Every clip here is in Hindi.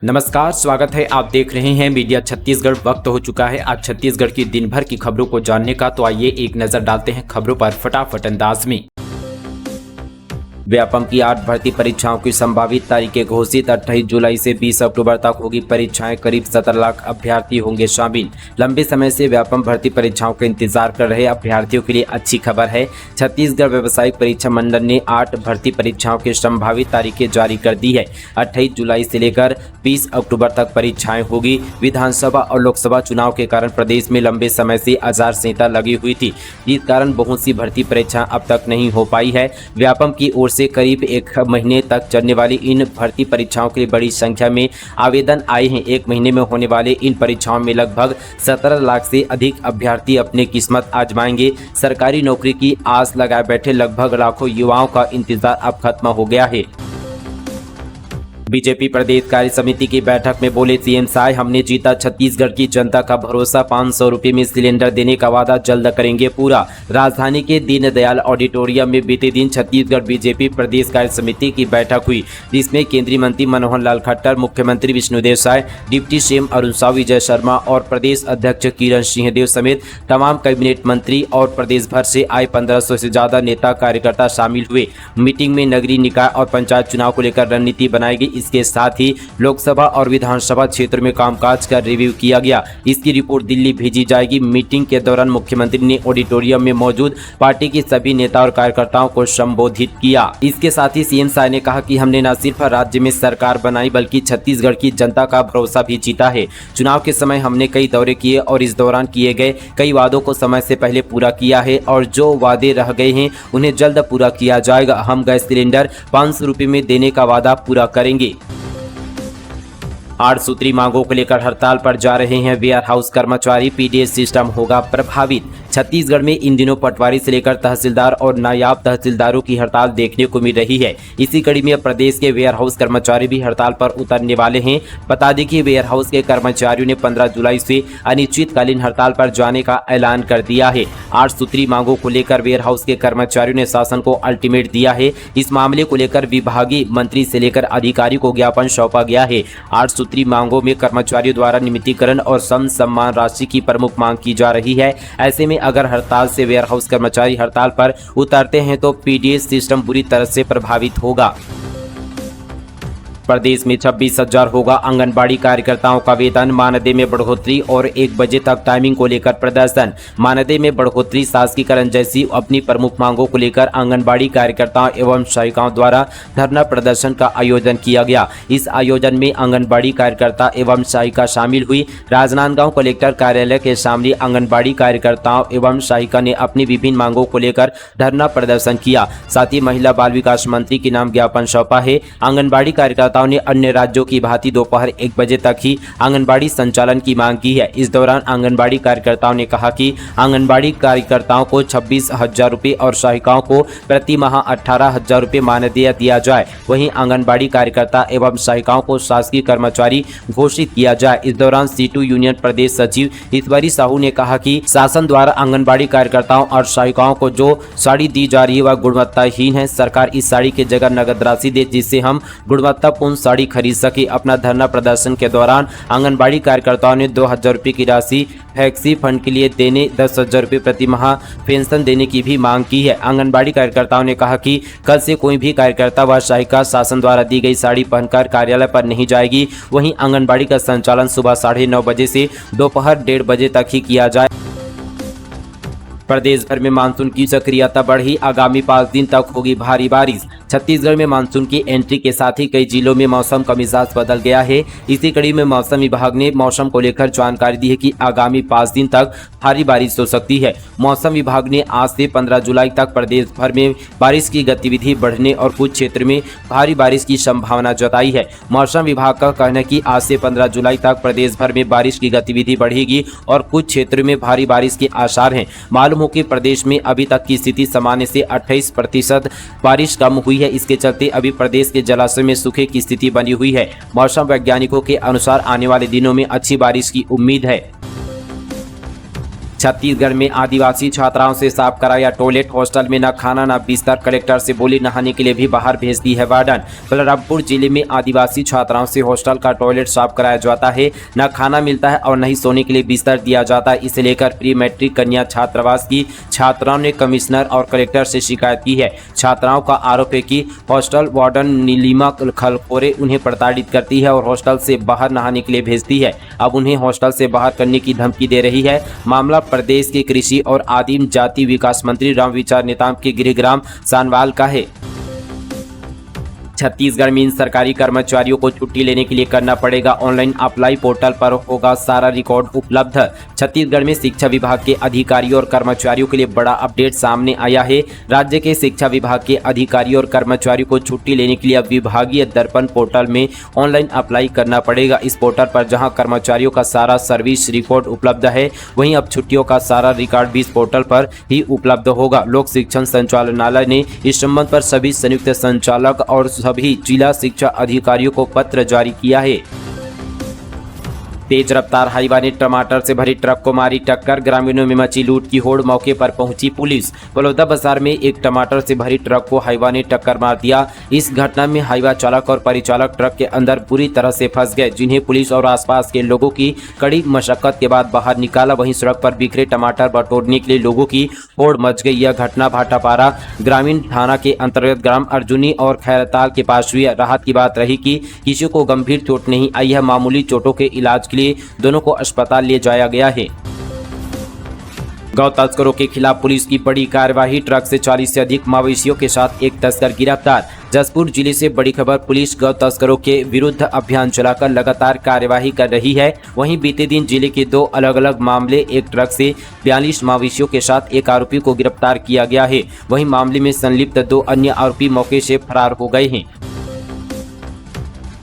नमस्कार, स्वागत है। आप देख रहे हैं मीडिया छत्तीसगढ़। वक्त हो चुका है आज छत्तीसगढ़ की दिन भर की खबरों को जानने का। तो आइए एक नजर डालते हैं खबरों पर फटाफट अंदाज में। व्यापम की 8 भर्ती परीक्षाओं की संभावित तारीखें घोषित। 28 जुलाई से 20 अक्टूबर तक होगी परीक्षाएं। करीब 17 लाख अभ्यर्थी होंगे शामिल। लंबे समय से व्यापम भर्ती परीक्षाओं का इंतजार कर रहे अभ्यर्थियों के लिए अच्छी खबर है। छत्तीसगढ़ व्यावसायिक परीक्षा मंडल ने 8 भर्ती परीक्षाओं की संभावित तारीखें जारी कर दी है। 28 जुलाई से लेकर 20 अक्टूबर तक परीक्षाएं होगी। विधानसभा और लोकसभा चुनाव के कारण प्रदेश में लंबे समय से आचार संहिता लगी हुई थी, जिस कारण बहुत सी भर्ती परीक्षा अब तक नहीं हो पाई है। व्यापम की ओर से करीब 1 महीने तक चलने वाली इन भर्ती परीक्षाओं के लिए बड़ी संख्या में आवेदन आए हैं। 1 महीने में होने वाले इन परीक्षाओं में लगभग 17 लाख से अधिक अभ्यर्थी अपनी किस्मत आजमाएंगे। सरकारी नौकरी की आस लगाए बैठे लगभग लाखों युवाओं का इंतजार अब खत्म हो गया है। बीजेपी प्रदेश कार्य समिति की बैठक में बोले सीएम साय, हमने जीता छत्तीसगढ़ की जनता का भरोसा। 500 रुपये में सिलेंडर देने का वादा जल्द करेंगे पूरा। राजधानी के दीनदयाल ऑडिटोरियम में बीते दिन छत्तीसगढ़ बीजेपी प्रदेश कार्य समिति की बैठक हुई, जिसमें केंद्रीय मंत्री मनोहर लाल खट्टर, मुख्यमंत्री विष्णुदेव साय, डिप्टी सीएम अरुण साव, विजय शर्मा और प्रदेश अध्यक्ष किरण सिंहदेव समेत तमाम कैबिनेट मंत्री और प्रदेश भर से आए 1500 से ज्यादा नेता कार्यकर्ता शामिल हुए। मीटिंग में नगरीय निकाय और पंचायत चुनाव को लेकर रणनीति बनाई गई। इसके साथ ही लोकसभा और विधानसभा क्षेत्र में कामकाज का रिव्यू किया गया। इसकी रिपोर्ट दिल्ली भेजी जाएगी। मीटिंग के दौरान मुख्यमंत्री ने ऑडिटोरियम में मौजूद पार्टी के सभी नेता और कार्यकर्ताओं को संबोधित किया। इसके साथ ही सीएम साय ने कहा कि हमने न सिर्फ राज्य में सरकार बनाई बल्कि छत्तीसगढ़ की जनता का भरोसा भी जीता है। चुनाव के समय हमने कई दौरे किए और इस दौरान किए गए कई वादों को समय से पहले पूरा किया है और जो वादे रह गए हैं उन्हें जल्द पूरा किया जाएगा। हम गैस सिलेंडर 500 रुपये में देने का वादा पूरा करेंगे। 8 सूत्री मांगों को लेकर हड़ताल पर जा रहे हैं वेयर हाउस कर्मचारी। पीडीएस सिस्टम होगा प्रभावित। छत्तीसगढ़ में इन दिनों पटवारी से लेकर तहसीलदार और नायाब तहसीलदारों की हड़ताल देखने को मिल रही है। इसी कड़ी में प्रदेश के वेयर हाउस कर्मचारी भी हड़ताल पर उतरने वाले हैं। बता दें कि वेयर हाउस के कर्मचारियों ने 15 जुलाई से अनिश्चितकालीन हड़ताल पर जाने का ऐलान कर दिया है। 8 सूत्री मांगों को लेकर वेयर हाउस के कर्मचारियों ने शासन को अल्टीमेट दिया है। इस मामले को लेकर विभागीय मंत्री से लेकर अधिकारी को ज्ञापन सौंपा गया है। 8 सूत्री मांगों में कर्मचारियों द्वारा नियमितीकरण और सम्मान राशि की प्रमुख मांग की जा रही है। ऐसे में अगर हड़ताल से वेयर हाउस कर्मचारी हड़ताल पर उतरते हैं तो पीडीएस सिस्टम बुरी तरह से प्रभावित होगा। प्रदेश में 26,000 होगा आंगनबाड़ी कार्यकर्ताओं का वेतन। मानदेय में बढ़ोतरी और 1 बजे तक टाइमिंग को लेकर प्रदर्शन। मानदेय में बढ़ोतरी, शासकीकरण जैसी अपनी प्रमुख मांगों को लेकर आंगनबाड़ी कार्यकर्ताओं एवं सहायिकाओं द्वारा धरना प्रदर्शन का आयोजन किया गया। इस आयोजन में आंगनबाड़ी कार्यकर्ता एवं सहायिका शामिल हुई। राजनांदगांव कलेक्टर कार्यालय के सामने आंगनबाड़ी कार्यकर्ताओं एवं सहायिका ने अपनी विभिन्न मांगों को लेकर धरना प्रदर्शन किया। साथ ही महिला बाल विकास मंत्री के नाम ज्ञापन सौंपा है। आंगनबाड़ी कार्यकर्ता ने अन्य राज्यों की भांति दोपहर 1 बजे तक ही आंगनबाड़ी संचालन की मांग की है। इस दौरान आंगनबाड़ी कार्यकर्ताओं ने कहा कि आंगनबाड़ी कार्यकर्ताओं को 26,000 रुपये और सहायिकाओं को प्रति माह 18,000 रुपये मानदेय दिया जाए। वहीं आंगनबाड़ी कार्यकर्ता एवं सहायिकाओं को शासकीय कर्मचारी घोषित किया जाए। इस दौरान सीटू यूनियन प्रदेश सचिव ईश्वरी साहू ने कहा कि शासन द्वारा आंगनबाड़ी कार्यकर्ताओं और सहायिकाओं को जो साड़ी दी जा रही है वह गुणवत्ताहीन है। सरकार इस साड़ी की जगह नगद राशि दे जिससे हम गुणवत्तापूर्ण साड़ी खरीद सके। अपना धरना प्रदर्शन के दौरान आंगनबाड़ी कार्यकर्ताओं ने 2,000 रुपये की राशि फैक्सी फंड के लिए देने, 10,000 रुपये प्रति माह पेंशन देने की भी मांग की है। आंगनबाड़ी कार्यकर्ताओं ने कहा कि कल से कोई भी कार्यकर्ता व सहायिका शासन द्वारा दी गई साड़ी पहनकर कार्यालय पर नहीं जाएगी। वहीं आंगनबाड़ी का संचालन सुबह 9:30 बजे से दोपहर 1:30 बजे तक ही किया जाए। प्रदेश भर में मानसून की सक्रियता बढ़ी। आगामी 5 दिन तक होगी भारी बारिश। छत्तीसगढ़ में मानसून की एंट्री के साथ ही कई जिलों में मौसम का मिजाज बदल गया है। इसी कड़ी में मौसम विभाग ने मौसम को लेकर जानकारी दी है कि आगामी 5 दिन तक भारी बारिश हो सकती है। मौसम विभाग ने आज से 15 जुलाई तक प्रदेश भर में बारिश की गतिविधि बढ़ने और कुछ क्षेत्र में भारी बारिश की संभावना जताई है। मौसम विभाग का कहना है कि आज से 15 जुलाई तक प्रदेश भर में बारिश की गतिविधि बढ़ेगी और कुछ क्षेत्रों में भारी बारिश के आसार हैं। मालूम हो कि प्रदेश में अभी तक की स्थिति सामान्य से 28% बारिश कम हुई है। इसके चलते अभी प्रदेश के जलाशय में सूखे की स्थिति बनी हुई है। मौसम वैज्ञानिकों के अनुसार आने वाले दिनों में अच्छी बारिश की उम्मीद है। छत्तीसगढ़ में आदिवासी छात्राओं से साफ कराया टॉयलेट, हॉस्टल में न खाना न बिस्तर, कलेक्टर से बोली नहाने के लिए भी बाहर भेज दी है वार्डन। बलरामपुर जिले में आदिवासी छात्राओं से हॉस्टल का टॉयलेट साफ कराया जाता है, न खाना मिलता है और न ही सोने के लिए बिस्तर दिया जाता है। इसे लेकर प्री मैट्रिक कन्या छात्रावास की छात्राओं ने कमिश्नर और कलेक्टर से शिकायत की है। छात्राओं का आरोप है कि हॉस्टल वार्डन नीलिमा खलखोरे उन्हें प्रताड़ित करती है और हॉस्टल से बाहर नहाने के लिए भेजती है। अब उन्हें हॉस्टल से बाहर करने की धमकी दे रही है। मामला प्रदेश के कृषि और आदिम जाति विकास मंत्री रामविचार नेताम के गृहग्राम सानवाल का है। छत्तीसगढ़ में इन सरकारी कर्मचारियों को छुट्टी लेने के लिए करना पड़ेगा ऑनलाइन अप्लाई, पोर्टल पर होगा सारा रिकॉर्ड उपलब्ध। छत्तीसगढ़ में शिक्षा विभाग के अधिकारियों और कर्मचारियों के लिए बड़ा अपडेट सामने आया है। राज्य के शिक्षा विभाग के अधिकारियों और कर्मचारियों को छुट्टी लेने के लिए अब विभागीय दर्पण पोर्टल में ऑनलाइन अप्लाई करना पड़ेगा। इस पोर्टल पर जहां कर्मचारियों का सारा सर्विस रिकॉर्ड उपलब्ध है, वहीं अब छुट्टियों का सारा रिकॉर्ड भी इस पोर्टल पर ही उपलब्ध होगा। लोक शिक्षण संचालनालय ने इस संबंध पर सभी संयुक्त संचालक और सभी जिला शिक्षा अधिकारियों को पत्र जारी किया है। तेज रफ्तार हाईवा ने टमाटर से भरी ट्रक को मारी टक्कर, ग्रामीणों में मची लूट की होड़, मौके पर पहुंची पुलिस। बलौदाबाजार में एक टमाटर से भरी ट्रक को हाईवा ने टक्कर मार दिया। इस घटना में हाईवा चालक और परिचालक ट्रक के अंदर बुरी तरह से फंस गए, जिन्हें पुलिस और आसपास के लोगों की कड़ी मशक्कत के बाद बाहर निकाला। वहीं सड़क पर बिखरे टमाटर बटोरने के लिए लोगों की होड़ मच गई। यह घटना भाटापारा ग्रामीण थाना के अंतर्गत ग्राम अर्जुनी और खैरताल के पास हुई। राहत की बात रही कि किसी को गंभीर चोट नहीं आई है। मामूली चोटों के इलाज के लिए दोनों को अस्पताल ले जाया गया है। गौ तस्करों के खिलाफ पुलिस की बड़ी कार्यवाही, ट्रक से 40 से अधिक मवेशियों के साथ एक तस्कर गिरफ्तार। जसपुर जिले से बड़ी खबर, पुलिस गौ तस्करों के विरुद्ध अभियान चलाकर लगातार कार्यवाही कर रही है। वहीं बीते दिन जिले के दो अलग अलग मामले, एक ट्रक से 42 मवेशियों के साथ एक आरोपी को गिरफ्तार किया गया है। वहीं मामले में संलिप्त दो अन्य आरोपी मौके से फरार हो गए हैं।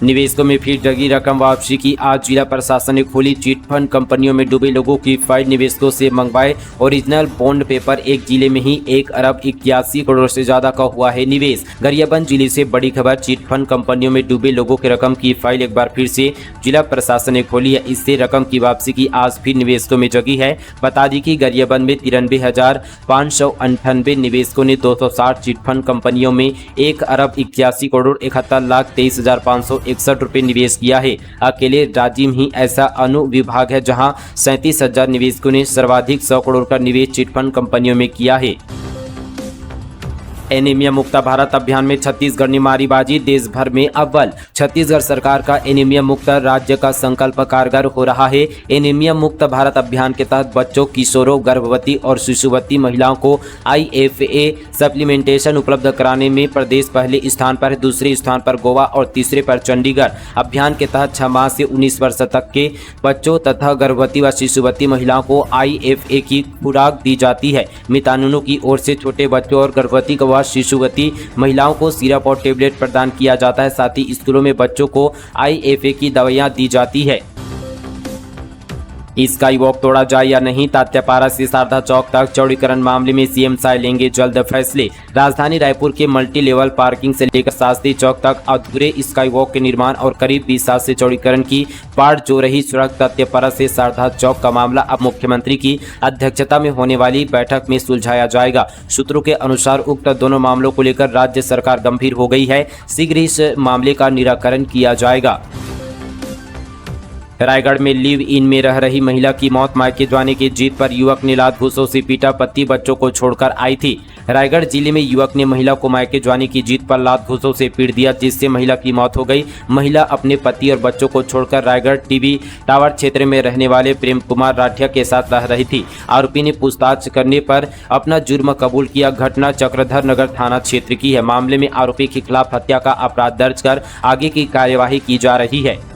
निवेशकों में फिर जगी रकम वापसी की आज जिला प्रशासन ने खोली चिटफंड कंपनियों में डूबे लोगों की फाइल, निवेशकों से मंगवाए ओरिजिनल बॉन्ड पेपर। एक जिले में ही 1 अरब 81 करोड़ से ज्यादा का हुआ है निवेश। गरियाबंद जिले से बड़ी खबर, चिटफंड कंपनियों में डूबे लोगों की रकम की फाइल एक बार फिर से जिला प्रशासन ने खोली है। इससे रकम की वापसी की आज फिर निवेशकों में जगी है। बता दी कि गरियाबंद में 93,598 निवेशकों ने 260 चिटफंड कंपनियों में 1 अरब 81 करोड़ 71,23,561 रुपए निवेश किया है। अकेले राज्य में ही ऐसा अनुविभाग है जहां 37,000 निवेशकों ने सर्वाधिक 100 करोड़ का निवेश चिटफंड कंपनियों में किया है। एनीमिया मुक्त भारत अभियान में छत्तीसगढ़ ने मारी बाजी, देश भर में अव्वल। छत्तीसगढ़ सरकार का एनीमिया मुक्त राज्य का संकल्प कारगर हो रहा है। एनीमिया मुक्त भारत अभियान के तहत बच्चों, किशोरों, गर्भवती और शिशुवती महिलाओं को IFA सप्लीमेंटेशन उपलब्ध कराने में प्रदेश पहले स्थान पर है, दूसरे स्थान पर गोवा और तीसरे पर चंडीगढ़। अभियान के तहत 6 माह से 19 वर्ष तक के बच्चों तथा गर्भवती व शिशुवती महिलाओं को IFA की खुराक दी जाती है। मितानिनों की ओर से छोटे बच्चों और गर्भवती शिशुवती महिलाओं को सिरप और टेबलेट प्रदान किया जाता है। साथ ही स्कूलों में बच्चों को IFA की दवाइयां दी जाती है। स्काई वॉक तोड़ा जाए या नहीं, तात्यापारा से शारदा चौक तक चौड़ीकरण मामले में सीएम साय लेंगे जल्द फैसले। राजधानी रायपुर के मल्टी लेवल पार्किंग से लेकर शास्त्री चौक तक अधूरे स्काई वॉक के निर्माण और करीब 20 साल से चौड़ीकरण की पाट जो रही सड़क तात्यापारा से शारदा चौक का मामला अब मुख्यमंत्री की अध्यक्षता में होने वाली बैठक में सुलझाया जाएगा। सूत्रों के अनुसार उक्त दोनों मामलों को लेकर राज्य सरकार गंभीर हो गई है। शीघ्र इस मामले का निराकरण किया जाएगा। रायगढ़ में लिव इन में रह रही महिला की मौत, मायके जाने की जिद पर युवक ने लात घूंसों से पीटा, पति बच्चों को छोड़कर आई थी। रायगढ़ जिले में युवक ने महिला को मायके जाने की जिद पर लात घूंसों से पीट दिया, जिससे महिला की मौत हो गई। महिला अपने पति और बच्चों को छोड़कर रायगढ़ टीबी टावर क्षेत्र में रहने वाले प्रेम कुमार राठिया के साथ रह रही थी। आरोपी ने पूछताछ करने पर अपना जुर्म कबूल किया। घटना चक्रधर नगर थाना क्षेत्र की है। मामले में आरोपी के खिलाफ हत्या का अपराध दर्ज कर आगे की कार्यवाही की जा रही है।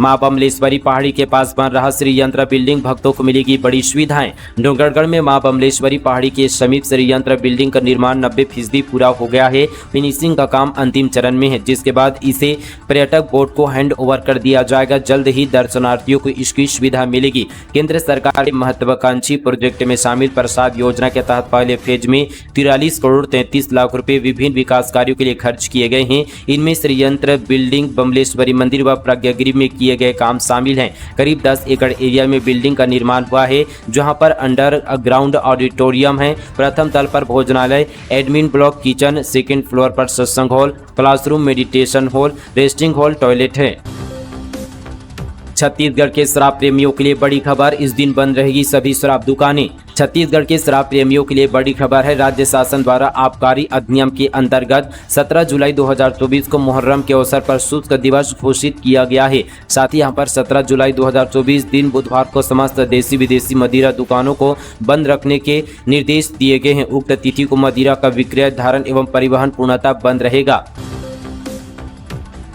मां बमलेश्वरी पहाड़ी के पास बन रहा श्री यंत्र बिल्डिंग, भक्तों को मिलेगी बड़ी सुविधाएं। डोंगरगढ़ में मां बमलेश्वरी पहाड़ी के समीप श्री यंत्र बिल्डिंग का निर्माण 90% पूरा हो गया है। फिनिशिंग का काम अंतिम चरण में है, जिसके बाद इसे पर्यटक बोर्ड को हैंड ओवर कर दिया जाएगा। जल्द ही दर्शनार्थियों को इसकी सुविधा मिलेगी। केंद्र सरकार के महत्वाकांक्षी प्रोजेक्ट में शामिल प्रसाद योजना के तहत पहले फेज में 43 करोड़ 33 लाख रुपए विभिन्न विकास कार्यों के लिए खर्च किए गए हैं। इनमें श्री यंत्र बिल्डिंग, बमलेश्वरी मंदिर व प्रज्ञागिरी में किए गए काम शामिल हैं। करीब 10 एकड़ एरिया में बिल्डिंग का निर्माण हुआ है, जहां पर अंडर ग्राउंड ऑडिटोरियम है, प्रथम तल पर भोजनालय, admin block, kitchen, second floor पर सत्संग hall, classroom, meditation hall, resting hall, toilet है। छत्तीसगढ़ के शराब प्रेमियों के लिए बड़ी खबर, इस दिन बंद रहेगी सभी शराब दुकानें। छत्तीसगढ़ के शराब प्रेमियों के लिए बड़ी खबर है। राज्य शासन द्वारा आबकारी अधिनियम के अंतर्गत 17 जुलाई 2024 को मुहर्रम के अवसर पर शुष्क दिवस घोषित किया गया है। साथ ही यहाँ पर 17 जुलाई 2024 दिन बुधवार को समस्त देसी विदेशी मदिरा दुकानों को बंद रखने के निर्देश दिए गए हैं। उक्त तिथि को मदिरा का विक्रय, धारण एवं परिवहन पूर्णतः बंद रहेगा।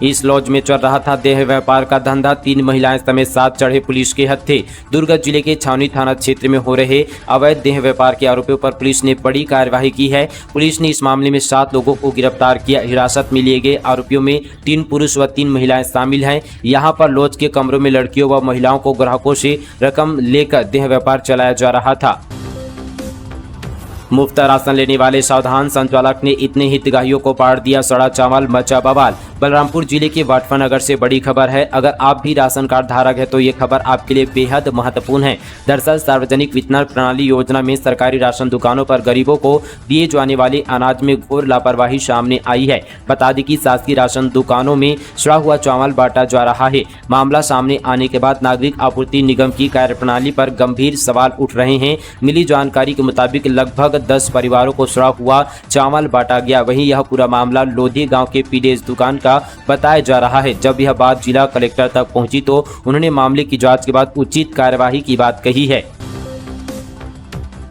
इस लॉज में चल रहा था देह व्यापार का धंधा। 3 महिलाएं समेत 7 चढ़े पुलिस के हत्थे। दुर्ग जिले के छावनी थाना क्षेत्र में हो रहे अवैध देह व्यापार के आरोपियों पर पुलिस ने बड़ी कार्यवाही की है। पुलिस ने इस मामले में 7 लोगों को गिरफ्तार किया। हिरासत में लिए गए आरोपियों में 3 पुरुष व 3 महिलाएं शामिल हैं। यहाँ पर लॉज के कमरों में लड़कियों व महिलाओं को ग्राहकों से रकम लेकर देह व्यापार चलाया जा रहा था। मुफ्त राशन लेने वाले सावधान, संचालक ने इतने हितग्राहियों को पाड़ दिया सड़ा चावल, मचा बवाल। बलरामपुर जिले के वाटफनगर से बड़ी खबर है। अगर आप भी राशन कार्ड धारक है तो ये खबर आपके लिए बेहद महत्वपूर्ण है। दरअसल सार्वजनिक वितरण प्रणाली योजना में सरकारी राशन दुकानों पर गरीबों को दिए जाने वाले अनाज में घोर लापरवाही सामने आई है। बता दें कि शासकीय राशन दुकानों में सड़ा हुआ चावल बांटा जा रहा है। मामला सामने आने के बाद नागरिक आपूर्ति निगम की कार्यप्रणाली पर गंभीर सवाल उठ रहे हैं। मिली जानकारी के मुताबिक लगभग 10 परिवारों को सड़ा हुआ चावल बांटा गया। वहीं यह पूरा मामला लोधी गांव के पीडीएस दुकान का बताया जा रहा है। जब यह बात जिला कलेक्टर तक पहुंची तो उन्होंने मामले की जांच के बाद उचित कार्यवाही की बात कही है।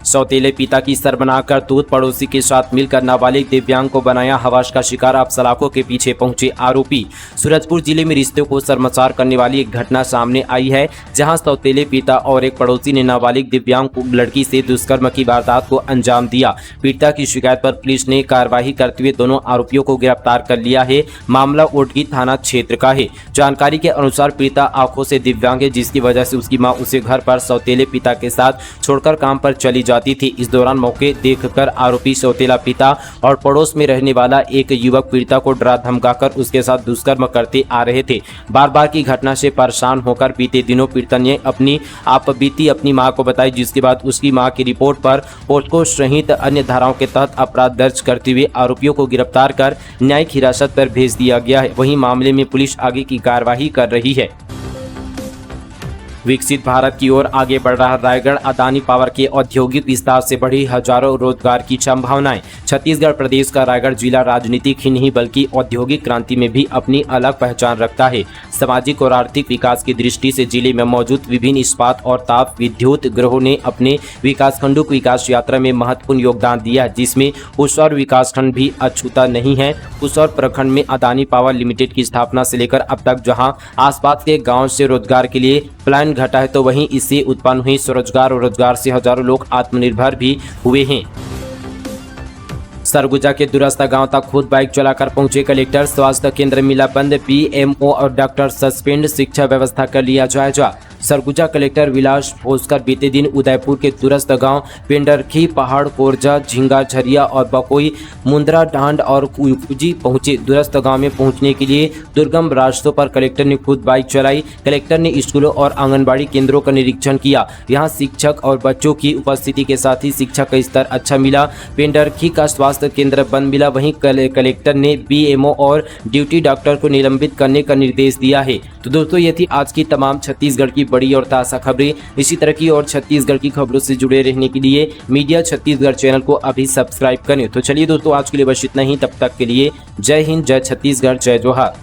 सौतेले पिता की शर्मनाक करतूत, पड़ोसी के साथ मिलकर नाबालिग दिव्यांग को बनाया हवास का शिकार, अब सलाखों के पीछे पहुंचे आरोपी। सूरजपुर जिले में रिश्ते को शर्मसार करने वाली एक घटना सामने आई है, जहां सौतेले पिता और एक पड़ोसी ने नाबालिग दिव्यांग लड़की से दुष्कर्म की वारदात को अंजाम दिया। पीड़िता की शिकायत पर पुलिस ने कार्रवाई करते हुए दोनों आरोपियों को गिरफ्तार कर लिया है। मामला ओटगी थाना क्षेत्र का है। जानकारी के अनुसार पीड़िता आंखों से दिव्यांग है, जिसकी वजह से उसकी मां उसे घर पर सौतेले पिता के साथ छोड़कर काम पर चली जाती थी। इस दौरान मौके देखकर आरोपी सौतेला पिता और पड़ोस में रहने वाला एक युवक पीड़िता को डरा धमकाकर उसके साथ दुष्कर्म करते आ रहे थे। बार बार की घटना से परेशान होकर बीते दिनों पीड़िता ने अपनी आपबीती अपनी मां को बताई, जिसके बाद उसकी मां की रिपोर्ट पर पोस्को सहित अन्य धाराओं के तहत अपराध दर्ज करते हुए आरोपियों को गिरफ्तार कर न्यायिक हिरासत पर भेज दिया गया है। वहीं मामले में पुलिस आगे की कार्यवाही कर रही है। विकसित भारत की ओर आगे बढ़ रहा रायगढ़, अदानी पावर के औद्योगिक विस्तार से बढ़ी हजारों रोजगार की संभावनाएं। छत्तीसगढ़ प्रदेश का रायगढ़ जिला राजनीतिक ही नहीं बल्कि औद्योगिक क्रांति में भी अपनी अलग पहचान रखता है। सामाजिक और आर्थिक विकास की दृष्टि से जिले में मौजूद विभिन्न इस्पात और ताप विद्युत गृहों ने अपने विकासखंडों की विकास यात्रा में महत्वपूर्ण योगदान दिया, जिसमें पुसौर विकासखंड भी अछूता नहीं है। पुसौर प्रखंड में अदानी पावर लिमिटेड की स्थापना से लेकर अब तक जहां आसपास के गाँव से रोजगार के लिए प्लान घटा है, तो वहीं इससे उत्पन्न हुई स्वरोजगार और रोजगार से हजारों लोग आत्मनिर्भर भी हुए हैं। सरगुजा के दूरस्थ गांव तक खुद बाइक चलाकर पहुंचे कलेक्टर, स्वास्थ्य केंद्र मिला बंद, पीएमओ और डॉक्टर सस्पेंड, शिक्षा व्यवस्था कर लिया जायजा। सरगुजा कलेक्टर विलास भोसकर बीते दिन उदयपुर के दूरस्थ गांव पेंडरखी, पहाड़, कोरजा, झिंगा, झरिया और बकोई, मुंद्रा, डांड और कुजी पहुंचे। दूरस्थ गांव में पहुंचने के लिए दुर्गम रास्तों पर कलेक्टर ने खुद बाइक चलाई। कलेक्टर ने स्कूलों और आंगनबाड़ी केंद्रों का निरीक्षण किया। यहां शिक्षक और बच्चों की उपस्थिति के साथ ही शिक्षा का स्तर अच्छा मिला। पेंडरखी का स्वास्थ्य केंद्र बंद मिला। वहीं कलेक्टर ने बीएमओ और ड्यूटी डॉक्टर को निलंबित करने का निर्देश दिया है। तो दोस्तों, ये थी आज की तमाम छत्तीसगढ़ की बड़ी और ताज़ा खबरें। इसी तरह की और छत्तीसगढ़ की खबरों से जुड़े रहने के लिए मीडिया छत्तीसगढ़ चैनल को अभी सब्सक्राइब करें। तो चलिए दोस्तों, आज के लिए बस इतना ही। तब तक के लिए जय हिंद, जय छत्तीसगढ़, जय जोहार।